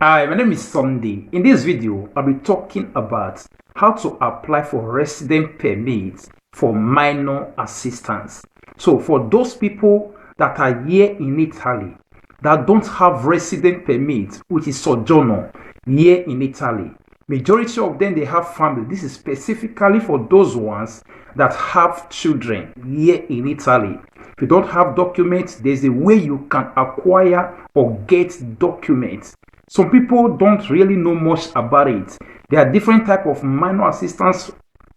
Hi, my name is Sunday. In this video, I'll be talking about how to apply for resident permits for minor assistance. So for those people that are here in Italy that don't have resident permit, which is sojourner here in Italy, majority of them, they have family. This is specifically for those ones that have children here in Italy. If you don't have documents, there's a way you can acquire or get documents. Some people don't really know much about it. There are different type of minor assistance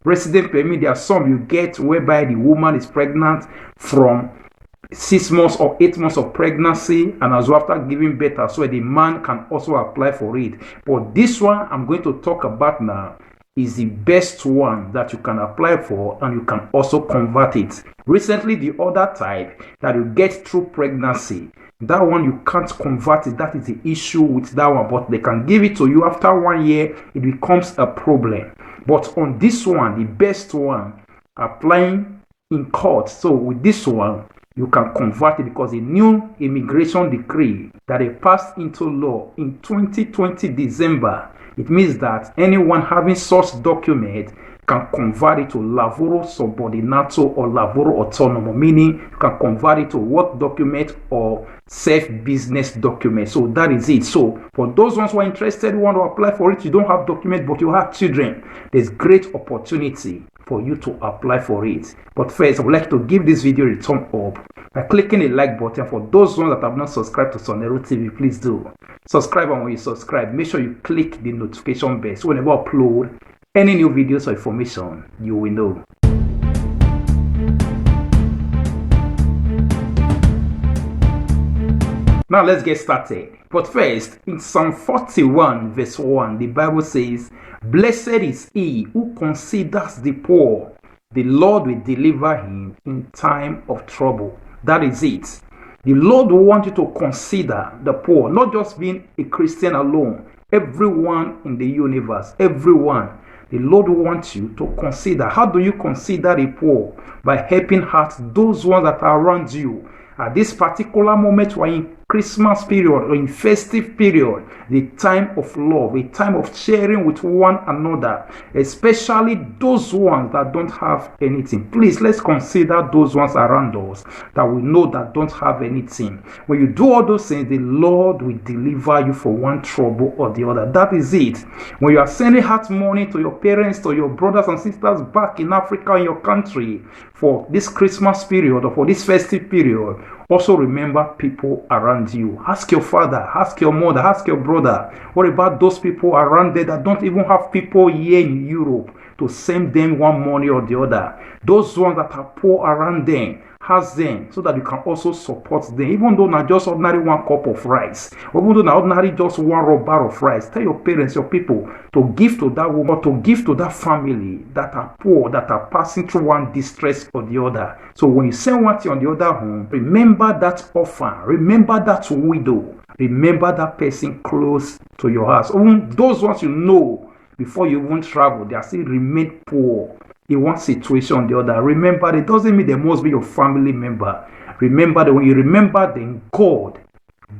resident permit. There are some you get whereby the woman is pregnant from 6 months or 8 months of pregnancy, and as well after giving birth as well, the man can also apply for it. But this one I'm going to talk about now is the best one that you can apply for, and you can also convert it. Recently, the other type that you get through pregnancy, that one you can't convert it. That is the issue with that one, but they can give it to you after 1 year. It becomes a problem. But on this one, the best one, applying in court. So with this one, you can convert it because the new immigration decree that they passed into law in 2020 December, it means that anyone having such document can convert it to lavoro subordinato or lavoro autonomo, meaning you can convert it to work document or self-business document. So that is it. So for those ones who are interested, who want to apply for it, you don't have document but you have children, there's great opportunity for you to apply for it. But first, I would like to give this video a thumb up by clicking the like button. For those ones that have not subscribed to Sonero TV, please do subscribe, and when you subscribe, make sure you click the notification bell so whenever I upload any new videos or information, you will know. Now let's get started. But first, in Psalm 41 verse 1, the Bible says, "Blessed is he who considers the poor. The Lord will deliver him in time of trouble." That is it. The Lord will want you to consider the poor, not just being a Christian alone. Everyone in the universe, everyone. The Lord will want you to consider. How do you consider the poor? By helping out those ones that are around you. At this particular moment, we're in Christmas period or in festive period, the time of love, a time of sharing with one another, especially those ones that don't have anything. Please, let's consider those ones around us that we know that don't have anything. When you do all those things, the Lord will deliver you from one trouble or the other. That is it. When you are sending out money to your parents, to your brothers and sisters back in Africa, in your country, for this Christmas period or for this festive period, also remember people around you. Ask your father, ask your mother, ask your brother. What about those people around there that don't even have people here in Europe to send them one money or the other? Those ones that are poor around them, ask them so that you can also support them. Even though not just ordinary 1 cup of rice, even though not ordinary just 1 raw bar of rice, tell your parents, your people, to give to that woman, to give to that family that are poor, that are passing through one distress or the other. So when you send one thing on the other home, remember that orphan, remember that widow, remember that person close to your house. Even those ones you know before you even travel, they are still remain poor in one situation or the other. Remember, it doesn't mean they must be your family member. Remember that when you remember them, God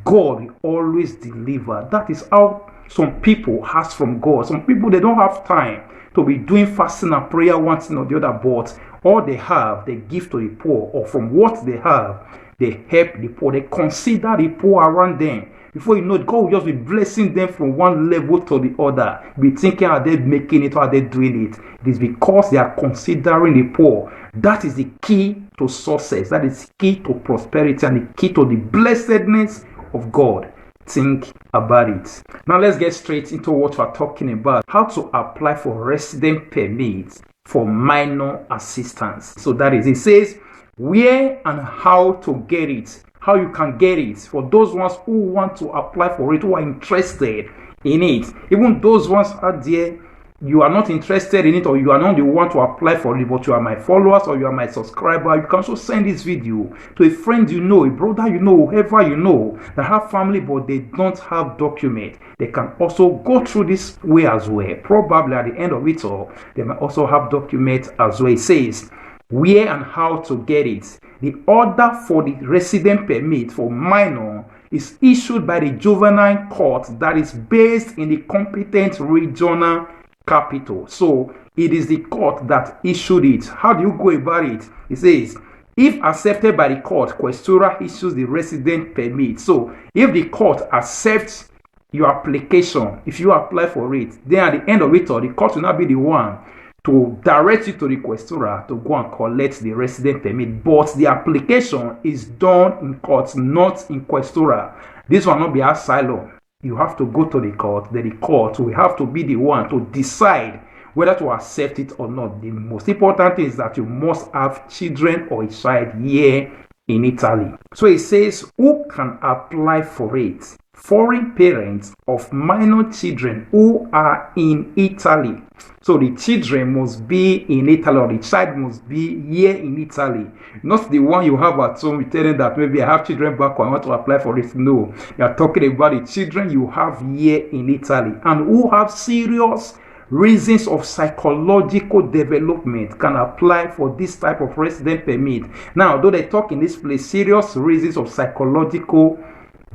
will always deliver. That is how some people ask from God. Some people, they don't have time to be doing fasting and prayer one thing or the other, but all they have, they give to the poor, or from what they have, they help the poor. They consider the poor around them. Before you know it, God will just be blessing them from one level to the other. Be thinking, are they making it or are they doing it? It is because they are considering the poor. That is the key to success. That is key to prosperity and the key to the blessedness of God. Think about it. Now let's get straight into what we're talking about. How to apply for resident permits for minor assistance. So that is, it says where and how to get it. How you can get it for those ones who want to apply for it, who are interested in it. Even those ones out there, you are not interested in it, or you are not the one to apply for it, but you are my followers or you are my subscriber. You can also send this video to a friend you know, a brother you know, whoever you know that have family but they don't have document. They can also go through this way as well. Probably at the end of it all, they might also have document as well. It says where and how to get it. The order for the resident permit for minor is issued by the juvenile court that is based in the competent regional capital. So it is the court that issued it. How do you go about it? It says, if accepted by the court, questura issues the resident permit. So if the court accepts your application, if you apply for it, then at the end of it all, the court will not be the one to direct you to the questura to go and collect the resident permit. But the application is done in court, not in questura. This will not be asylum. You have to go to the court. Then the court will have to be the one to decide whether to accept it or not. The most important thing is that you must have children or a child here in Italy. So it says, who can apply for it? Foreign parents of minor children who are in Italy. So the children must be in Italy, or the child must be here in Italy. Not the one you have at home. You tell them that maybe I have children back home, I want to apply for it. No, you are talking about the children you have here in Italy and who have serious reasons of psychological development can apply for this type of resident permit. Now, though they talk in this place, serious reasons of psychological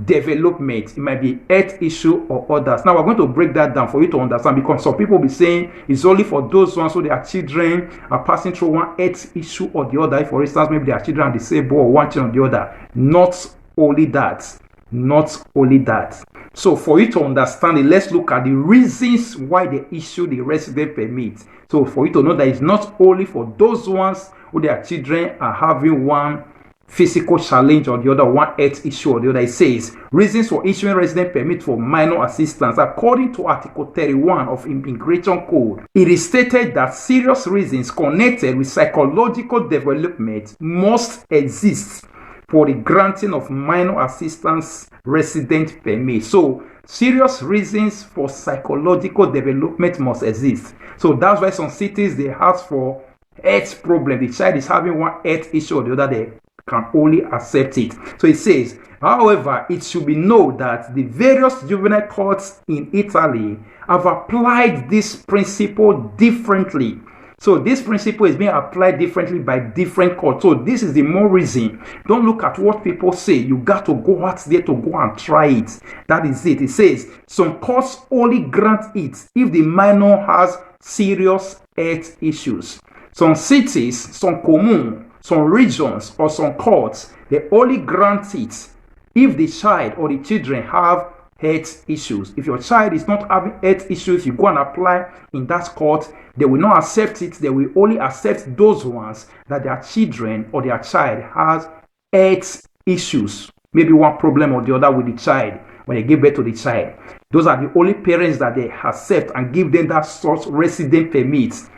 development, it might be health issue or others. Now we're going to break that down for you to understand, because some people will be saying it's only for those ones who their children are passing through one health issue or the other. If, for instance, maybe their children are disabled or one child or the other. Not only that. Not only that. So for you to understand it, let's look at the reasons why they issue the resident permit. So for you to know that it's not only for those ones who their children are having one physical challenge or the other, one health issue or the other. It says reasons for issuing resident permit for minor assistance. According to Article 31 of Immigration Code, it is stated that serious reasons connected with psychological development must exist for the granting of minor assistance resident permit. So serious reasons for psychological development must exist. So that's why some cities they ask for health problem. The child is having one health issue or the other, they can only accept it. So it says, however, it should be known that the various juvenile courts in Italy have applied this principle differently. So this principle is being applied differently by different courts. So this is the more reason. Don't look at what people say. You got to go out there to go and try it. That is it. It says some courts only grant it if the minor has serious health issues. Some cities, some communes, some regions, or some courts, they only grant it if the child or the children have health issues. If your child is not having health issues, you go and apply in that court, they will not accept it. They will only accept those ones that their children or their child has health issues. Maybe one problem or the other with the child when they give birth to the child. Those are the only parents that they accept and give them that sort of resident permits.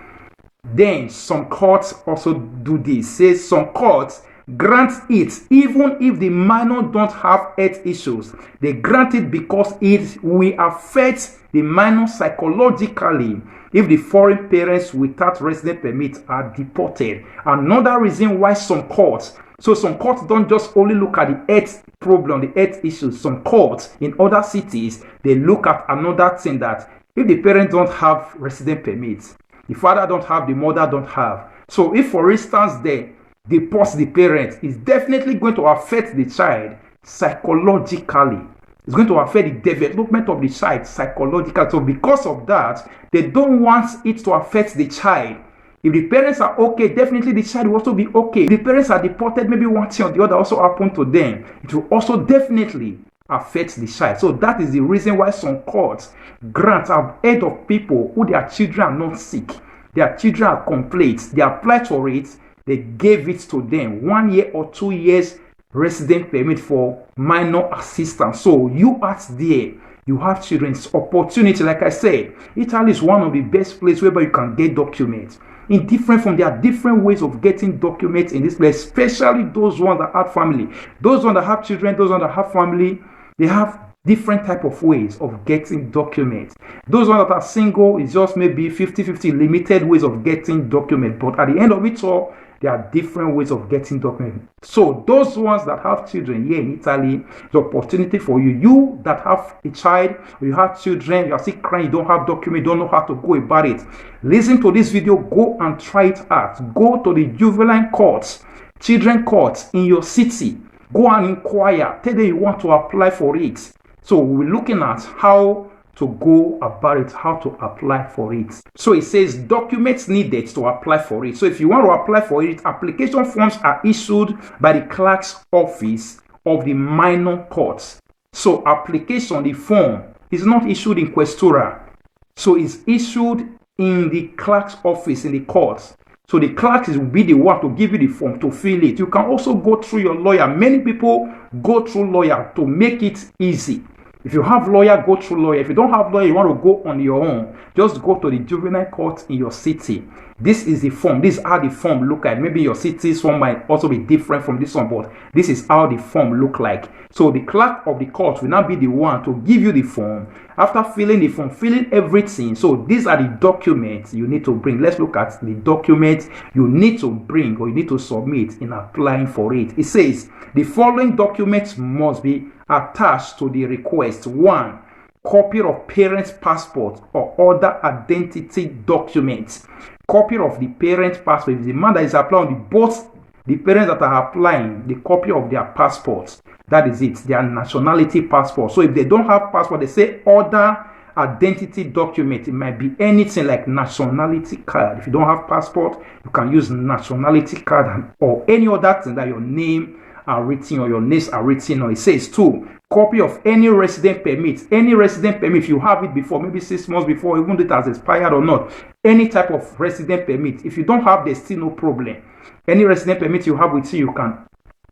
Then some courts also do this. Says some courts grant it even if the minor don't have health issues. They grant it because it will affect the minor psychologically if the foreign parents without resident permit are deported. Another reason why some courts don't just only look at the health problem, the health issues. Some courts in other cities, they look at another thing, that if the parents don't have resident permits, the father don't have, the mother don't have. So if, for instance, they deport the parent, it's definitely going to affect the child psychologically. It's going to affect the development of the child psychologically. So because of that, they don't want it to affect the child. If the parents are okay, definitely the child will also be okay. If the parents are deported, maybe one thing or the other also happen to them, it will also definitely affect the child. So that is the reason why some courts grant. I've heard of people who their children are not sick, their children are complete, they applied for it, they gave it to them 1 year or 2 years resident permit for minor assistance. So you out there, you have children's opportunity. Like I said, Italy is one of the best places where you can get documents. There are different ways of getting documents in this place, especially those ones that have family. Those ones that have children, those ones that have family, they have different type of ways of getting documents. Those ones that are single, is just maybe 50-50 limited ways of getting documents. But at the end of it all, there are different ways of getting documents. So those ones that have children here in Italy, the opportunity for you. You that have a child, or you have children, you are still crying, you don't have documents, don't know how to go about it. Listen to this video, go and try it out. Go to the juvenile courts, children courts in your city. Go and inquire. Tell them you want to apply for it. So we're looking at how to go about it, how to apply for it. So it says documents needed to apply for it. So if you want to apply for it, application forms are issued by the clerk's office of the minor courts. So application, the form, is not issued in questura. So it's issued in the clerk's office in the courts. So the clerk will be the one to give you the form to fill it. You can also go through your lawyer. Many people go through lawyer to make it easy. If you have lawyer, go through lawyer. If you don't have lawyer, you want to go on your own, just go to the juvenile court in your city. This is the form. This is how the form look like. Maybe your city's form might also be different from this one, but this is how the form look like. So the clerk of the court will now be the one to give you the form. After filling the form, filling everything. So these are the documents you need to bring. Let's look at the documents you need to bring or you need to submit in applying for it. It says the following documents must be attached to the request. 1. Copy of parent's passport or other identity documents. Copy of the parent's passport. If the man that is applying, both the parents that are applying, the copy of their passports. That is it, their nationality passport. So if they don't have passport, they say other identity document. It might be anything like nationality card. If you don't have passport, you can use nationality card or any other thing that your name are written or your names are written on. It says 2. Copy of any resident permit. Any resident permit, if you have it before, maybe 6 months before, even though it has expired or not, any type of resident permit. If you don't have, there's still no problem. Any resident permit you have with you, you can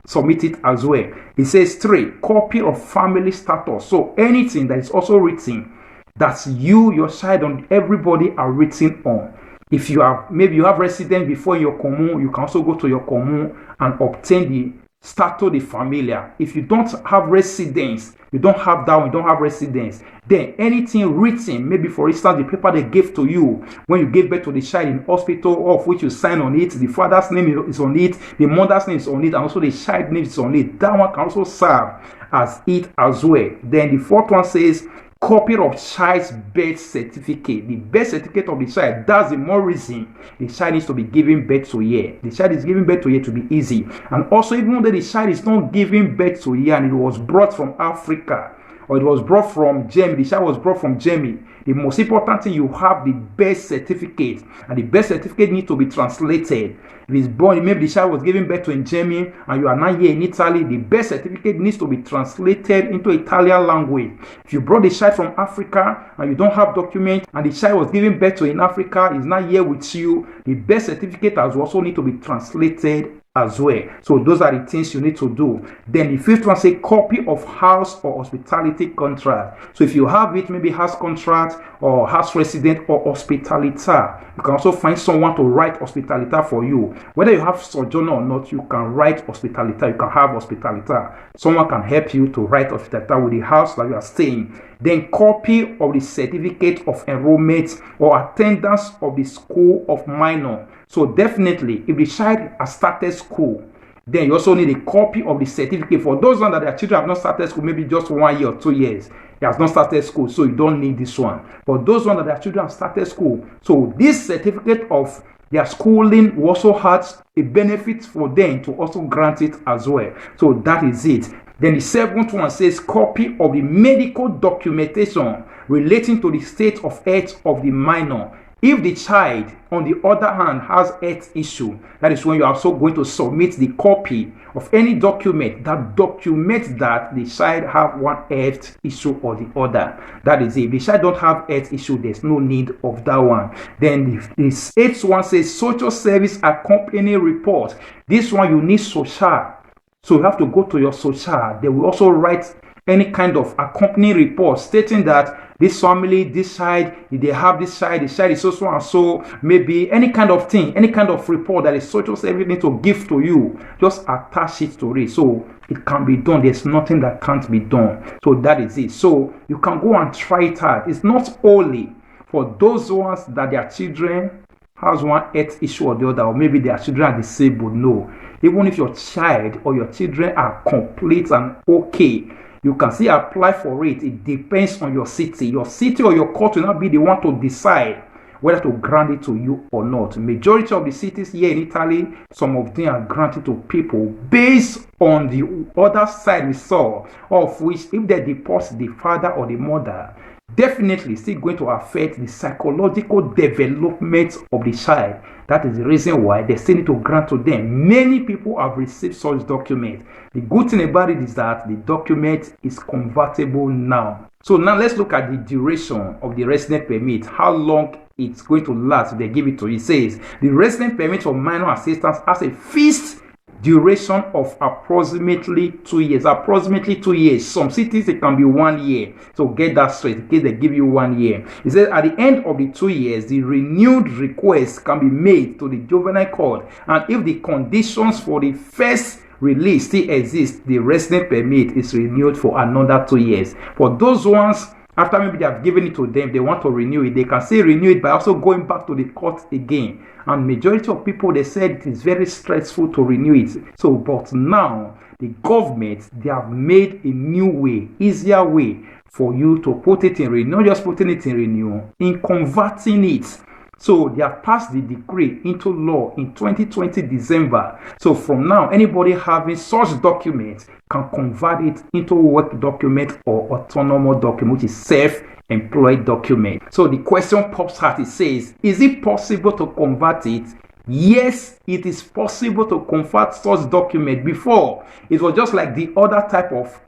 submit it as well. It says 3. Copy of family status. So anything that is also written, that's you, your child, and everybody are written on. If you have, maybe you have resident before your commune, you can also go to your commune and obtain the status de familia. If you don't have residence, you don't have that one, you don't have residence, then anything written, maybe for instance the paper they gave to you when you gave birth to the child in hospital, of which you sign on it, the father's name is on it, the mother's name is on it, and also the child's name is on it, that one can also serve as it as well. Then the 4th one says copy of child's birth certificate. The birth certificate of the child, that's the more reason the child needs to be giving birth to here. The child is giving birth to here to be easy. And also, even though the child is not giving birth to here and it was brought from Africa or it was brought from Germany, the child was brought from Germany, the most important thing, you have the birth certificate, and the birth certificate needs to be translated. If it's born, maybe the child was given birth to in Germany and you are now here in Italy, the birth certificate needs to be translated into Italian language. If you brought the child from Africa and you don't have document and the child was given birth to in Africa, is not here with you, the birth certificate has also need to be translated as well. So those are the things you need to do. Then the 5th one say copy of house or hospitality contract. So if you have it, maybe house contract or house resident or hospitalita, you can also find someone to write hospitalita for you. Whether you have sojourner or not, you can write hospitalita. You can have hospitalita. Someone can help you to write hospitalita with the house that you are staying. Then copy of the certificate of enrollment or attendance of the school of minor. So definitely, if the child has started school, then you also need a copy of the certificate. For those ones that their children have not started school, maybe just 1 year or 2 years, he has not started school, so you don't need this one. But those ones that their children have started school, so this certificate of their schooling also has a benefit for them to also grant it as well. So that is it. Then the 7th one says copy of the medical documentation relating to the state of health of the minor. If the child, on the other hand, has health issue, that is when you are also going to submit the copy of any document that documents that the child have one health issue or the other. That is it. If the child don't have health issue, there's no need of that one. Then the 8th one says social service accompanying report. This one you need social. So you have to go to your social. They will also write any kind of accompanying report stating that this family, this child, if they have this child, the child is so and so, maybe any kind of thing, any kind of report that is social service need to give to you, just attach it to it. So it can be done. There's nothing that can't be done. So that is it. So you can go and try it out. It's not only for those ones that their children has one health issue or the other, or maybe their children are disabled. No. Even if your child or your children are complete and okay, you can still apply for it. It depends on your city. Your city or your court will not be the one to decide whether to grant it to you or not. Majority of the cities here in Italy, some of them are granted to people based on the other side we saw, of which if they deport the father or the mother, definitely still going to affect the psychological development of the child. That is the reason why they still need to grant to them. Many people have received such documents. The good thing about it is that the document is convertible now. So now let's look at the duration of the resident permit, how long it's going to last if they give it to you. It says the resident permit for minor assistance has a fixed duration of approximately 2 years. Approximately 2 years. Some cities it can be 1 year. So get that straight in case they give you 1 year. It says at the end of the 2 years, the renewed request can be made to the juvenile court, and if the conditions for the first release still exist, the resident permit is renewed for another 2 years. For those ones, after maybe they have given it to them, they want to renew it, they can still renew it by also going back to the court again. And majority of people, they said it is very stressful to renew it. So, but now the government, they have made a new way, easier way for you to put it in renew, not just putting it in renew, in converting it. So they have passed the decree into law in 2020 December. So from now, anybody having such documents can convert it into work document or autonomous document, which is self-employed document. So the question pops out, it says, is it possible to convert it? Yes, it is possible to convert such document. Before, it was just like the other type of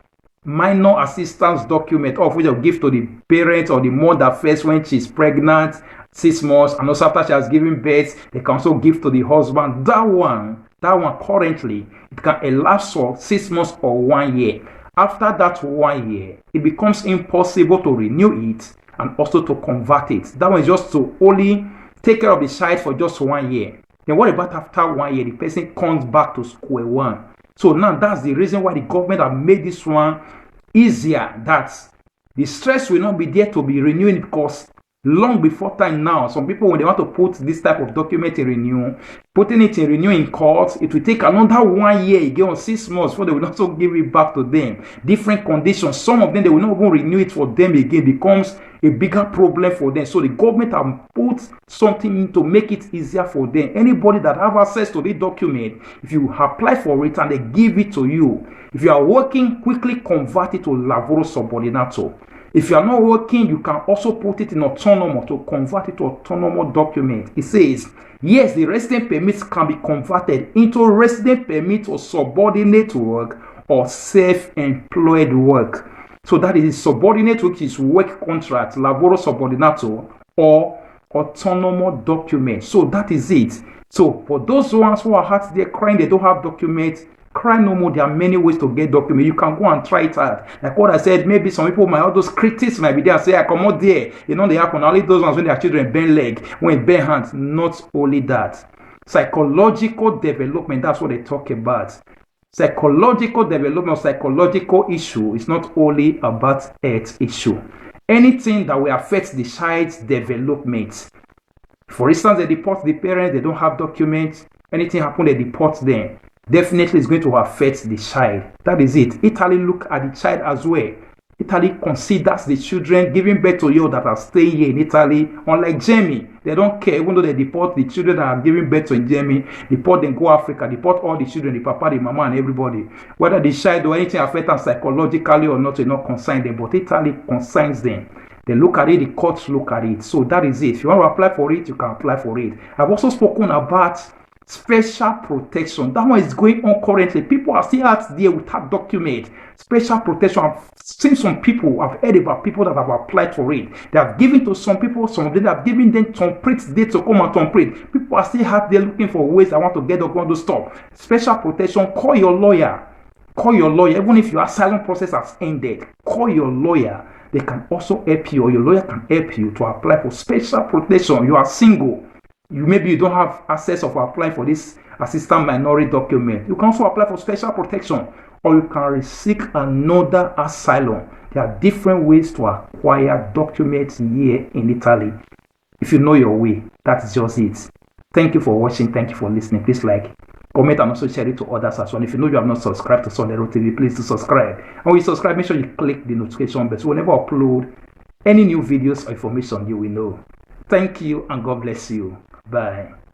minor assistance document, of which they'll give to the parents or the mother first when she's pregnant, 6 months, and also after she has given birth, they can also give to the husband. That one currently, it can elapse for 6 months or 1 year. After that 1 year, it becomes impossible to renew it and also to convert it. That one is just to only take care of the child for just 1 year. Then what about after 1 year, the person comes back to square one? So now that's the reason why the government have made this one easier, that the stress will not be there to be renewing, because long before time now, some people, when they want to put this type of document in renew, putting it in renew in court, it will take another 1 year again, or 6 months, before they will also give it back to them. Different conditions. Some of them, they will not even renew it for them again. It becomes a bigger problem for them. So the government have put something in to make it easier for them. Anybody that have access to the document, if you apply for it and they give it to you, if you are working, quickly convert it to lavoro subordinato. If you are not working, you can also put it in autonomous to convert it to autonomous document. It says, yes, the resident permits can be converted into resident permit or subordinate work or self-employed work. So that is subordinate, which is work contract, lavoro subordinato, or autonomous document. So that is it. So for those ones who are out there crying they don't have documents, cry no more. There are many ways to get documents. You can go and try it out. Like what I said, maybe some people might, all those critics might be there and say, I come out there. You know, they happen. Only those ones when their children bend leg, when bend hands. Not only that. Psychological development, that's what they talk about. Psychological development, psychological issue is not only about health issue. Anything that will affect the child's development. For instance, they deport the parents, they don't have documents. Anything happen, they deport them. Definitely is going to affect the child. That is it. Italy look at the child as well. Italy considers the children giving birth to you that are staying here in Italy. Unlike Germany, they don't care. Even though they deport the children that are giving birth to in Germany, deport them, go Africa, deport all the children, the papa, the mama, and everybody. Whether the child or anything affect them psychologically or not, will not concern them. But Italy concerns them. They look at it, the courts look at it. So that is it. If you want to apply for it, you can apply for it. I've also spoken about special protection. That one is going on currently. People are still out there without document. Special protection. I've seen some people, I've heard about people that have applied for it. They have given to some people, some of them have given them complete dates to come and complete. People are still out there looking for ways. I want to get up on the stop. Special protection. Call your lawyer. Call your lawyer. Even if your asylum process has ended, call your lawyer. They can also help you, or your lawyer can help you to apply for special protection. You are single. Maybe you don't have access of applying for this assistant minority document. You can also apply for special protection, or you can seek another asylum. There are different ways to acquire documents here in Italy. If you know your way, that's just it. Thank you for watching. Thank you for listening. Please like, comment, and also share it to others as well. If you know you have not subscribed to Solero TV, please do subscribe. And when you subscribe, make sure you click the notification bell so whenever I upload any new videos or information, you will know. Thank you and God bless you. Bye.